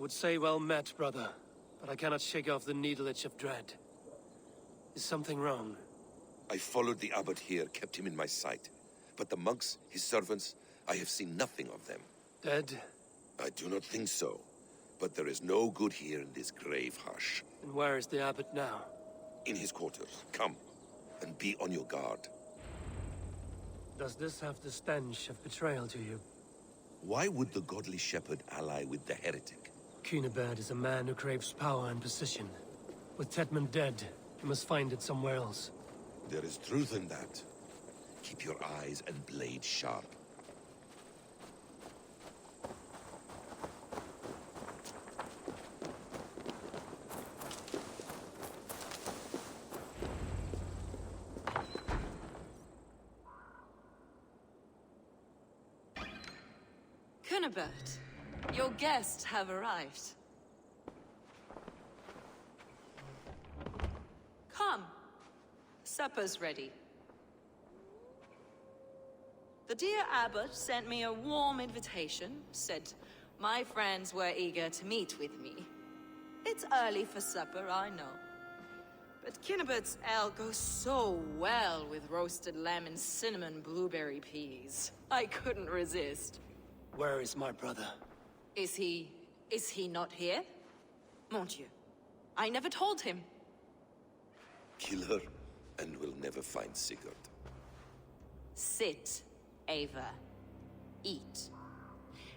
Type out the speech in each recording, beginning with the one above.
would say well met, brother. But I cannot shake off the needle itch of dread. Is something wrong? I followed the abbot here, kept him in my sight. But the monks, his servants, I have seen nothing of them. Dead? I do not think so. But there is no good here in this grave hush. And where is the abbot now? In his quarters. Come, and be on your guard. Does this have the stench of betrayal to you? Why would the godly shepherd ally with the heretic? Cunibert is a man who craves power and position. With Tedman dead, he must find it somewhere else. There is truth in that. Keep your eyes and blade sharp. Cunibert, your guests have arrived. Come. Supper's ready. The dear abbot sent me a warm invitation, said my friends were eager to meet with me. It's early for supper, I know. But Cunibert's ale goes so well with roasted lamb and cinnamon blueberry peas. I couldn't resist. Where is my brother? Is he not here? Mon Dieu, I never told him. Kill her, and we'll never find Sigurd. Sit, Ava. Eat.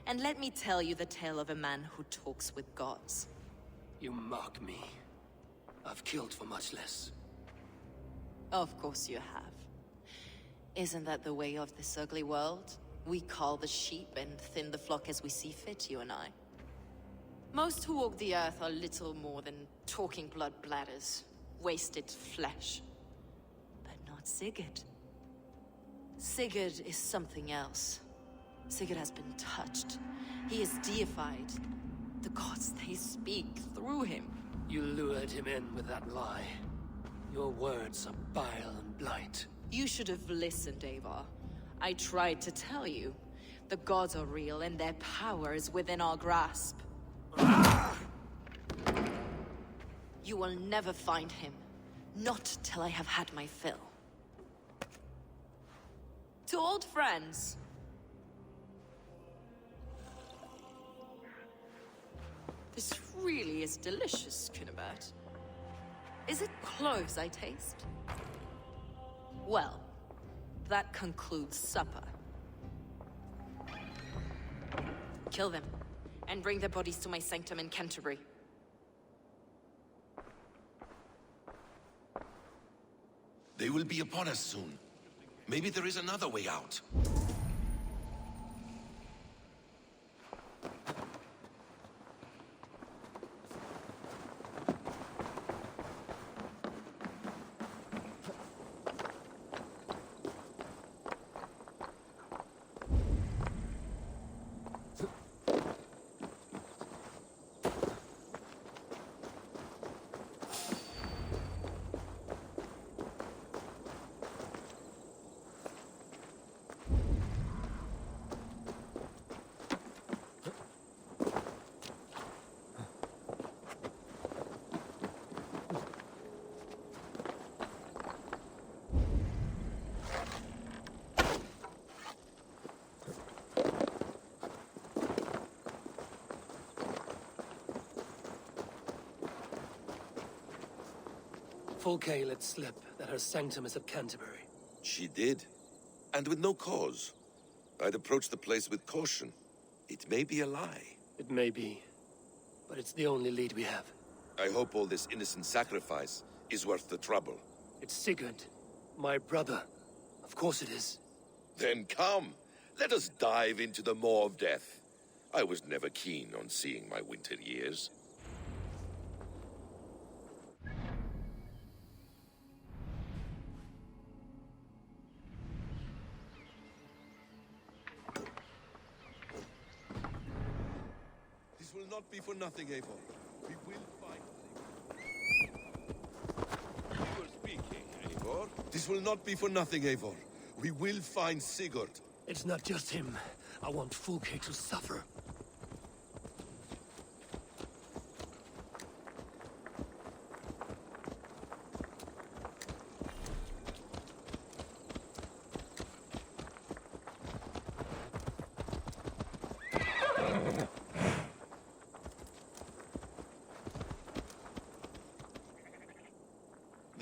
And let me tell you the tale of a man who talks with gods. You mock me. I've killed for much less. Of course you have. Isn't that the way of this ugly world? We cull the sheep and thin the flock as we see fit, you and I. Most who walk the earth are little more than talking blood bladders, wasted flesh. But not Sigurd. Sigurd is something else. Sigurd has been touched. He is deified. The gods, they speak through him. You lured him in with that lie. Your words are bile and blight. You should have listened, Ava. I tried to tell you. The gods are real, and their power is within our grasp. You will never find him. Not till I have had my fill. To old friends. This really is delicious, Cunibert. Is it cloves I taste? Well, that concludes supper. Kill them, and bring their bodies to my sanctum in Canterbury. They will be upon us soon. Maybe there is another way out. Fulke let slip that her sanctum is at Canterbury. She did. And with no cause. I'd approach the place with caution. It may be a lie. It may be, but it's the only lead we have. I hope all this innocent sacrifice is worth the trouble. It's Sigurd, my brother. Of course it is. Then come, let us dive into the maw of death. I was never keen on seeing my winter years. This will not be for nothing, Eivor. We will find Sigurd. You were speaking, Eivor. This will not be for nothing, Eivor. We will find Sigurd. It's not just him. I want Fulke to suffer.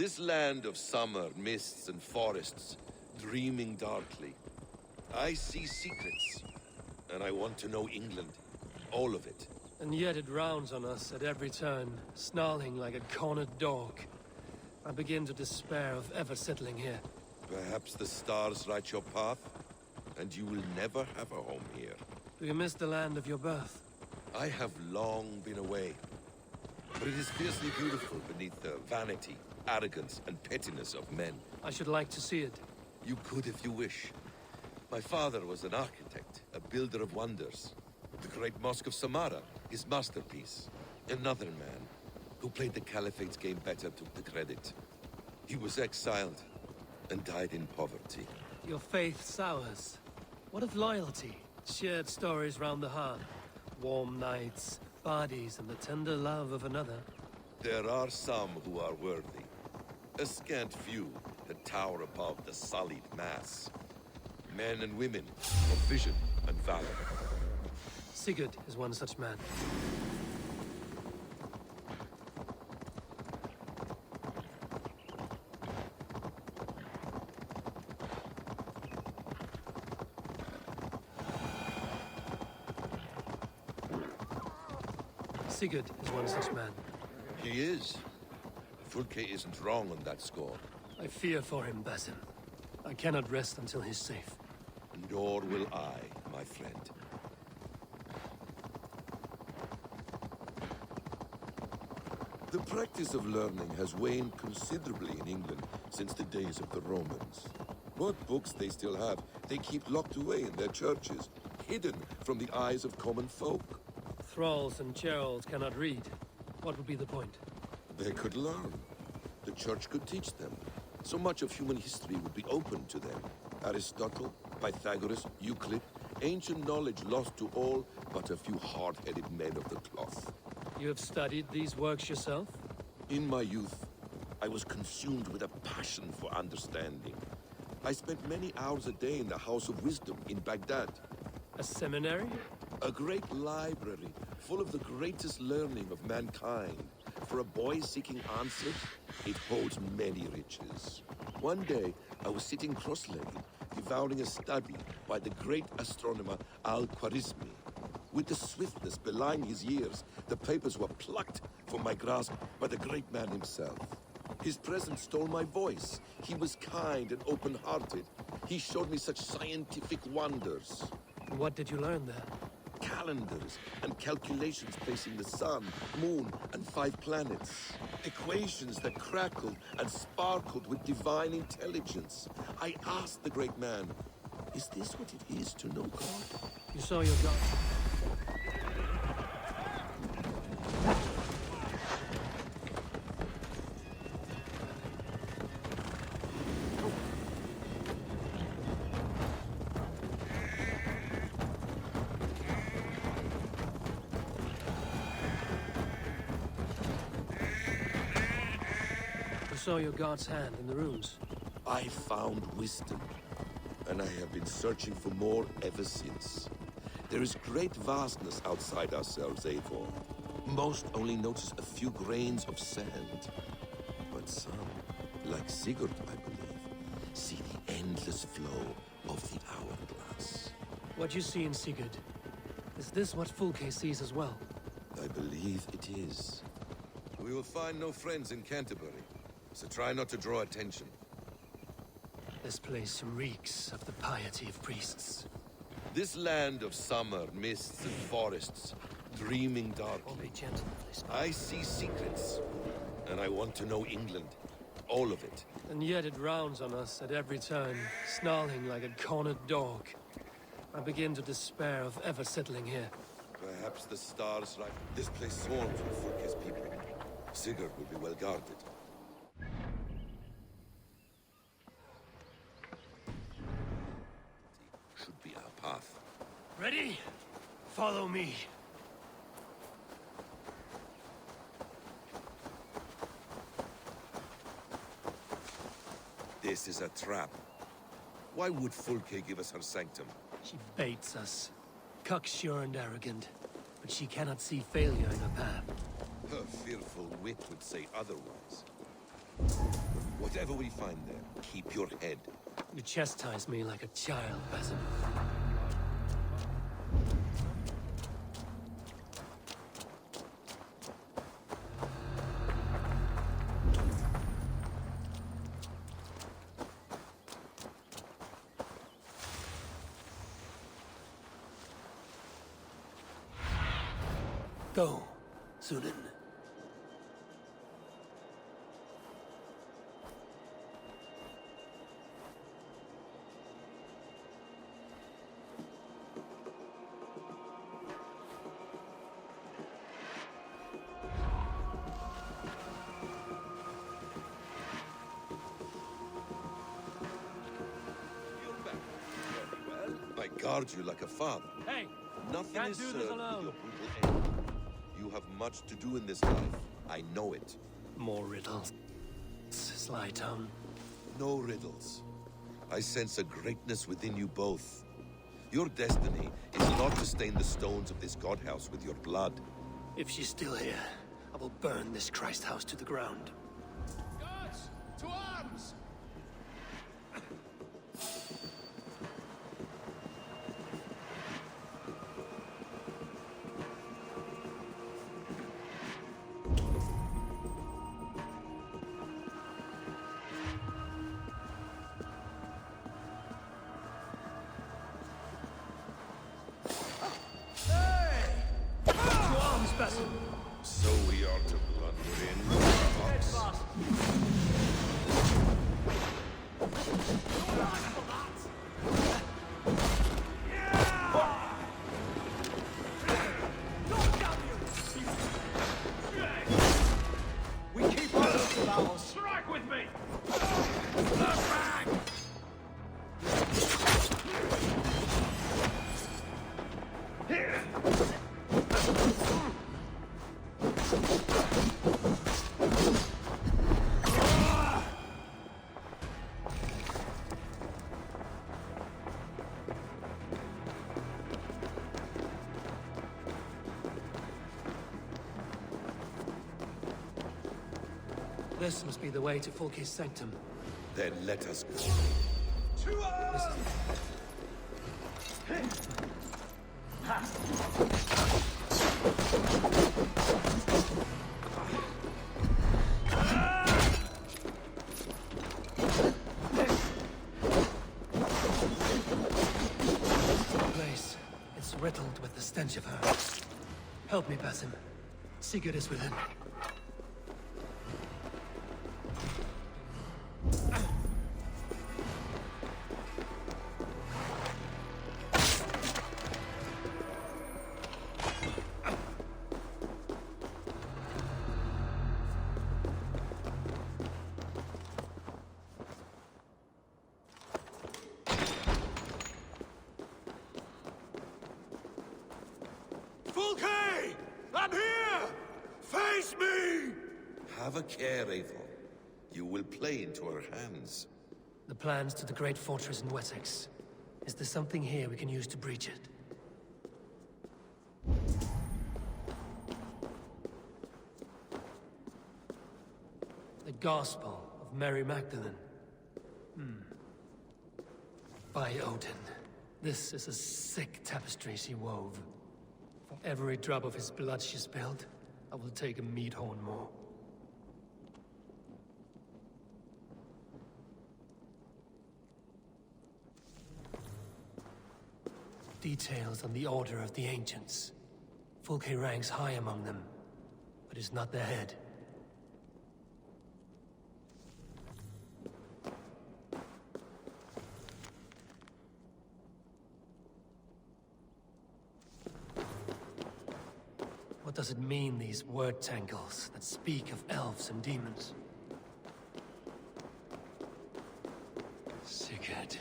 This land of summer, mists and forests, dreaming darkly. I see secrets, and I want to know England. All of it. And yet it rounds on us at every turn, snarling like a cornered dog. I begin to despair of ever settling here. Perhaps the stars write your path, and you will never have a home here. Do you miss the land of your birth? I have long been away, but it is fiercely beautiful beneath the vanity, arrogance, and pettiness of men. I should like to see it. You could if you wish. My father was an architect, a builder of wonders. The great Mosque of Samarra, his masterpiece. Another man, who played the Caliphate's game better, took the credit. He was exiled, and died in poverty. Your faith sours. What of loyalty? Shared stories round the hearth. Warm nights, bodies, and the tender love of another. There are some who are worthy. A scant few that tower above the sullied mass. Men and women of vision and valor. Sigurd is one such man. Sigurd is one such man. He is. Fulke isn't wrong on that score. I fear for him, Basim. I cannot rest until he's safe. Nor will I, my friend. The practice of learning has waned considerably in England since the days of the Romans. What books they still have, they keep locked away in their churches, hidden from the eyes of common folk. Thralls and Geralds cannot read. What would be the point? They could learn. The church could teach them. So much of human history would be open to them. Aristotle, Pythagoras, Euclid, ancient knowledge lost to all but a few hard-headed men of the cloth. You have studied these works yourself? In my youth, I was consumed with a passion for understanding. I spent many hours a day in the House of Wisdom in Baghdad. A seminary? A great library full of the greatest learning of mankind. For a boy seeking answers, it holds many riches. One day, I was sitting cross-legged, devouring a study by the great astronomer Al-Khwarizmi. With the swiftness belying his years, the papers were plucked from my grasp by the great man himself. His presence stole my voice. He was kind and open-hearted. He showed me such scientific wonders. What did you learn there? Calendars and calculations placing the sun, moon, and 5 planets. Equations that crackled and sparkled with divine intelligence. I asked the great man, is this what it is to know God? You saw your God. Saw your god's hand in the runes. I found wisdom, and I have been searching for more ever since. There is great vastness outside ourselves, Eivor. Most only notice a few grains of sand. But some, like Sigurd, I believe, see the endless flow of the hourglass. What you see in Sigurd, is this what Fulke sees as well? I believe it is. We will find no friends in Canterbury. So try not to draw attention. This place reeks of the piety of priests. This land of summer, mists and forests, dreaming Oh, darkly. be gentle, please. I see secrets, and I want to know England. All of it. And yet it rounds on us at every turn, snarling like a cornered dog. I begin to despair of ever settling here. Perhaps the stars right. This place swarms with Fulke's people. Sigurd will be well guarded. Should be our path. Ready? Follow me. This is a trap. Why would Fulke give us her sanctum? She baits us. Cocksure and arrogant. But she cannot see failure in her path. Her fearful wit would say otherwise. Whatever we find there, keep your head. You chastise me like a child, Basim. Go, Sunan. You're back. Very well. I guard you like a father. Hey! Nothing Can't is do this served with alone. your brutal end. You have much to do in this life. I know it. More riddles. Sly tone. No riddles. I sense a greatness within you both. Your destiny is not to stain the stones of this god house with your blood. If she's still here, I will burn this Christ house to the ground. Guards, to arms! To arms, Basim! So we are to blunder in. Fox. We keep our little battles. Strike with me! This must be the way to Fulke's sanctum. Then let us go. The place. It's riddled with the stench of her. Help me, Basim. Sigurd is within. Fulke! I'm here! Face me! Have a care, Eivor. You will play into our hands. The plans to the great fortress in Wessex. Is there something here we can use to breach it? The Gospel of Mary Magdalene. By Odin. This is a sick tapestry she wove. For every drop of his blood she spilled, I will take a meat horn more. Details on the Order of the Ancients. Fulke ranks high among them, but is not their head. What does it mean, these word tangles that speak of elves and demons? Sigurd.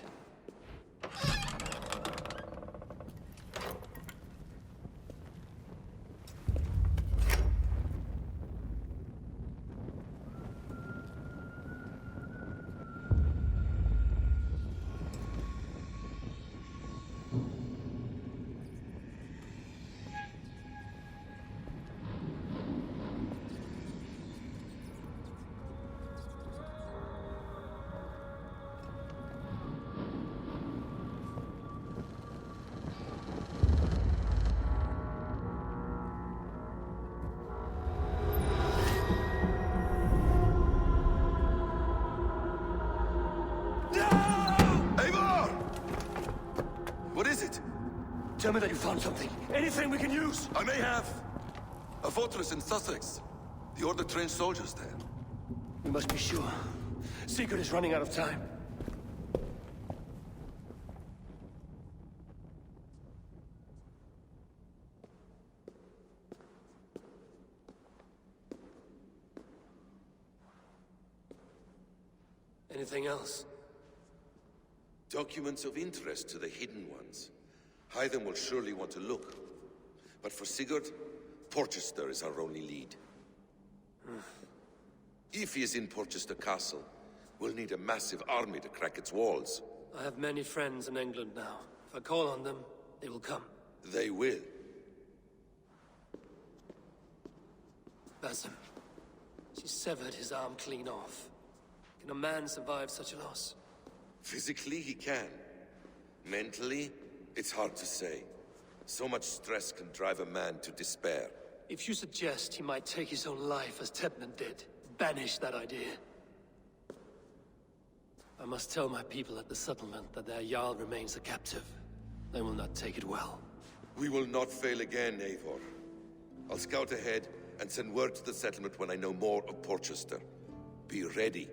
Tell me that you found something. Anything we can use! I may have. A fortress in Sussex. The Order trained soldiers there. We must be sure. Sigurd is running out of time. Anything else? Documents of interest to the Hidden Ones. Hyden will surely want to look. But for Sigurd, Porchester is our only lead. If he is in Porchester Castle, we'll need a massive army to crack its walls. I have many friends in England now. If I call on them, they will come. They will. Basim. She severed his arm clean off. Can a man survive such a loss? Physically, he can. Mentally, it's hard to say. So much stress can drive a man to despair. If you suggest he might take his own life as Tebnan did, banish that idea. I must tell my people at the settlement that their Jarl remains a captive. They will not take it well. We will not fail again, Eivor. I'll scout ahead and send word to the settlement when I know more of Porchester. Be ready.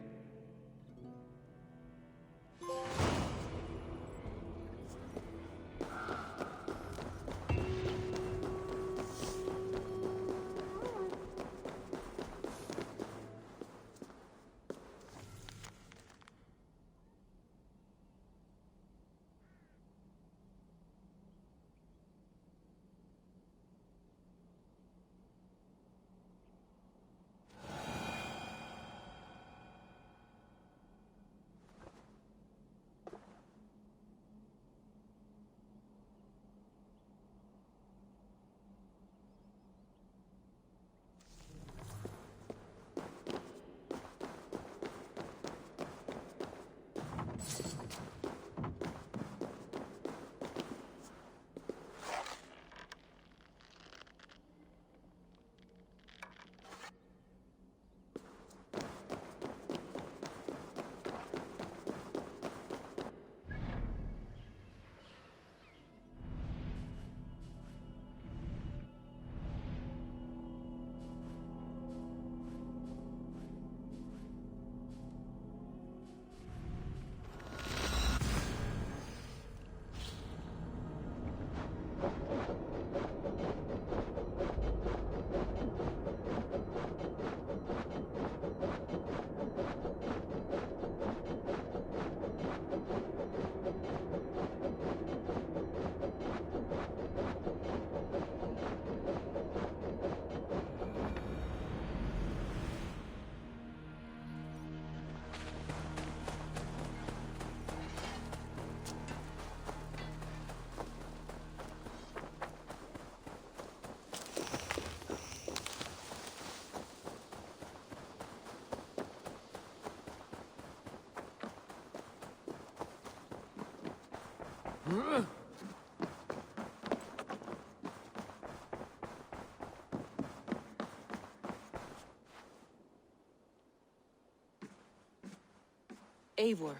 Eivor,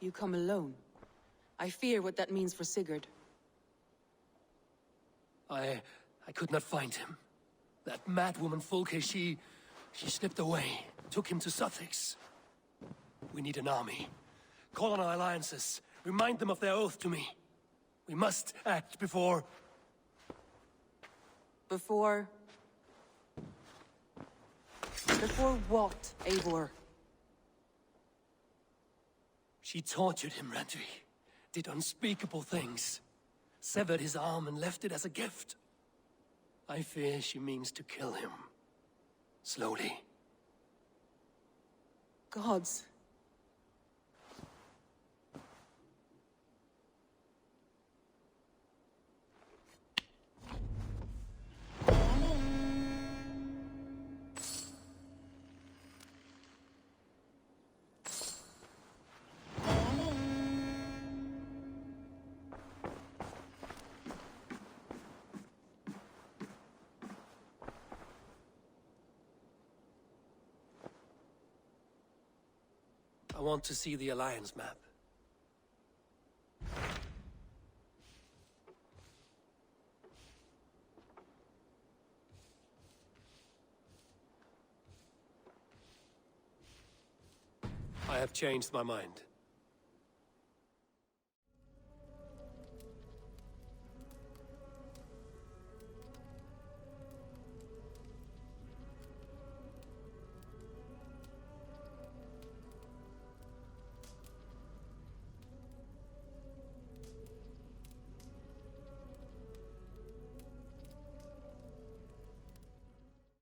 you come alone. I fear what that means for Sigurd. I could not find him. That madwoman Folke, she slipped away, took him to Sussex. We need an army. Call on our alliances. Remind them of their oath to me. We must act before... Before what, Eivor? She tortured him, Randvi. Did unspeakable things. Severed his arm and left it as a gift. I fear she means to kill him. Slowly. Gods. I want to see the Alliance map. have changed my mind.